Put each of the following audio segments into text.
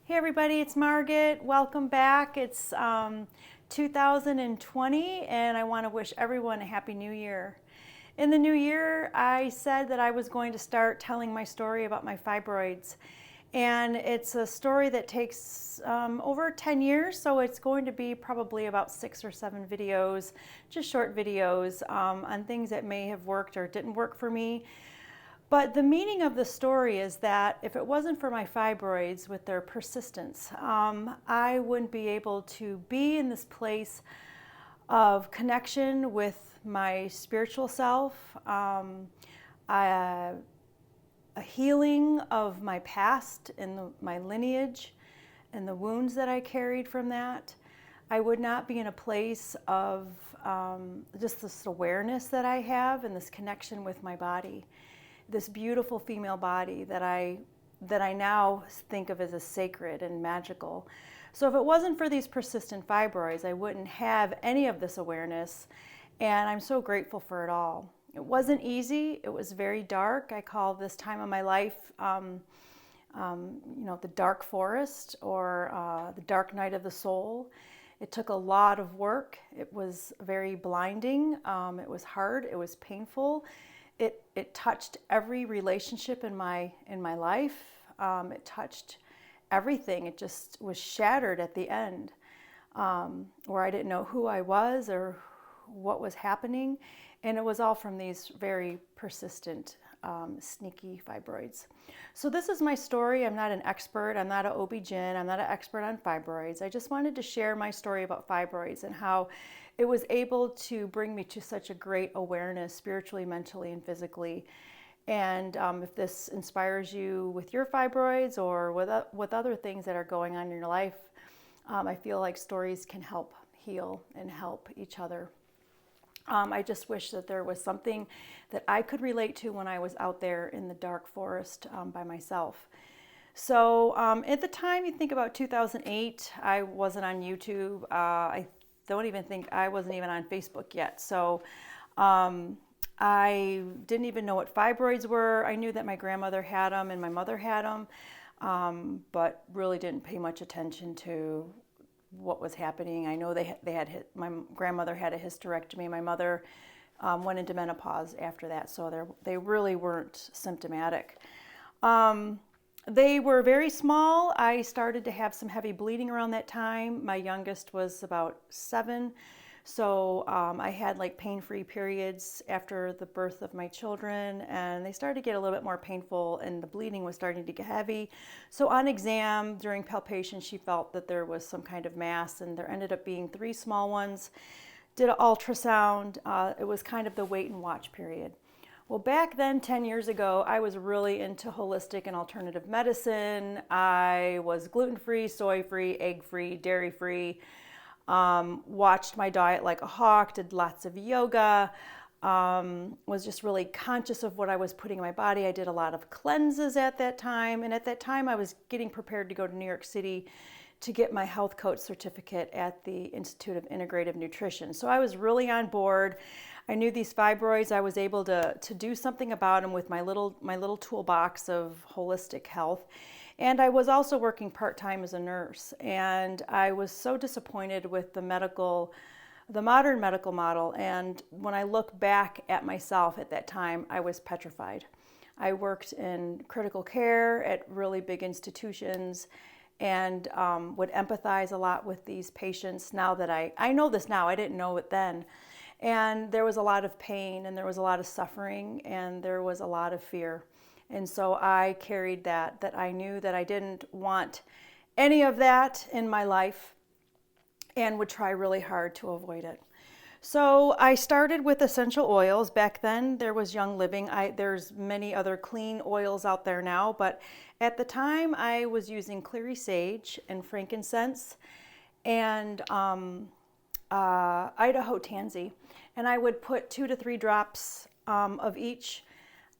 Hey everybody, it's Margitt. Welcome back. It's 2020 and I want to wish everyone a happy new year. In the new year, I said that I was going to start telling my story about my fibroids. And it's a story that takes over 10 years, so it's going to be probably about 6 or 7 videos, just short videos on things that may have worked or didn't work for me. But the meaning of the story is that if it wasn't for my fibroids with their persistence, I wouldn't be able to be in this place of connection with my spiritual self, a healing of my past and my lineage and the wounds that I carried from that. I would not be in a place of just this awareness that I have and this connection with my body. This beautiful female body that I now think of as sacred and magical. So if it wasn't for these persistent fibroids, I wouldn't have any of this awareness, and I'm so grateful for it all. It wasn't easy. It was very dark. I call this time of my life, the dark forest or the dark night of the soul. It took a lot of work. It was very blinding. It was hard. It was painful. It touched every relationship in my life. It touched everything. It just was shattered at the end, where I didn't know who I was or what was happening. And it was all from these very persistent, sneaky fibroids. So this is my story. I'm not an expert. I'm not an OB-GYN. I'm not an expert on fibroids. I just wanted to share my story about fibroids and how it was able to bring me to such a great awareness spiritually, mentally, and physically. And if this inspires you with your fibroids or with other things that are going on in your life, I feel like stories can help heal and help each other. I just wish that there was something that I could relate to when I was out there in the dark forest by myself. So at the time, you think about 2008, I wasn't on YouTube. I don't even think I wasn't even on Facebook yet. So I didn't even know what fibroids were. I knew that my grandmother had them and my mother had them, but really didn't pay much attention to what was happening. I know my grandmother had a hysterectomy. My mother went into menopause after that, so they really weren't symptomatic. They were very small. I started to have some heavy bleeding around that time. My youngest was about 7, so I had like pain-free periods after the birth of my children, and they started to get a little bit more painful, and the bleeding was starting to get heavy. So on exam, during palpation, she felt that there was some kind of mass, and there ended up being 3 small ones. Did an ultrasound. It was kind of the wait and watch period. Well, back then, 10 years ago, I was really into holistic and alternative medicine. I was gluten-free, soy-free, egg-free, dairy-free. Watched my diet like a hawk, did lots of yoga, was just really conscious of what I was putting in my body. I did a lot of cleanses at that time, and at that time I was getting prepared to go to New York City to get my health coach certificate at the Institute of Integrative Nutrition. So I was really on board. I knew these fibroids. I was able to do something about them with my little toolbox of holistic health. And I was also working part-time as a nurse, and I was so disappointed with the modern medical model. And when I look back at myself at that time, I was petrified. I worked in critical care at really big institutions and would empathize a lot with these patients. Now that I know this now, I didn't know it then. And there was a lot of pain, and there was a lot of suffering, and there was a lot of fear. And so I carried that I knew that I didn't want any of that in my life and would try really hard to avoid it. So I started with essential oils. Back then there was Young Living. There's many other clean oils out there now, but at the time I was using clary sage and frankincense and Idaho tansy. And I would put 2 to 3 drops of each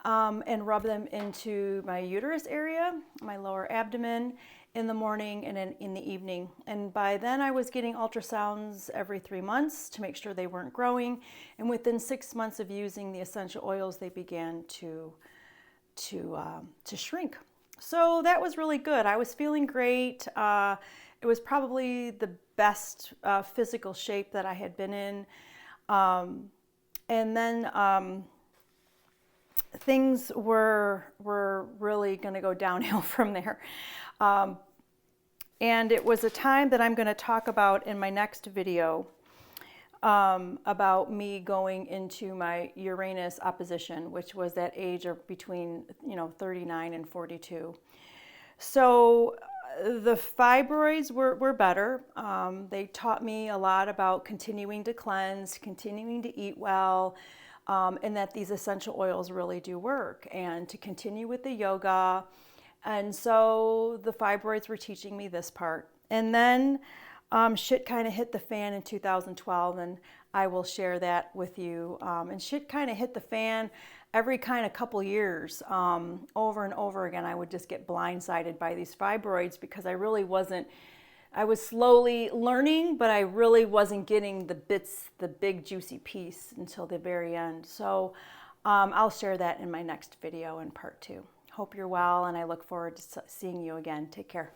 and rub them into my uterus area, my lower abdomen, in the morning and in the evening. And by then I was getting ultrasounds every 3 months to make sure they weren't growing. And within 6 months of using the essential oils, they began to shrink. So that was really good. I was feeling great. It was probably the best physical shape that I had been in. And then things were really going to go downhill from there. And it was a time that I'm going to talk about in my next video, about me going into my Uranus opposition, which was that age of between 39 and 42. So the fibroids were better. They taught me a lot about continuing to cleanse, continuing to eat well, and that these essential oils really do work, and to continue with the yoga. And so the fibroids were teaching me this part. And then shit kind of hit the fan in 2012, and I will share that with you. And shit kind of hit the fan every kind of couple years, over and over again. I would just get blindsided by these fibroids because I really wasn't, I was slowly learning, but I really wasn't getting the bits, the big juicy piece until the very end. So I'll share that in my next video in part 2. Hope you're well, and I look forward to seeing you again. Take care.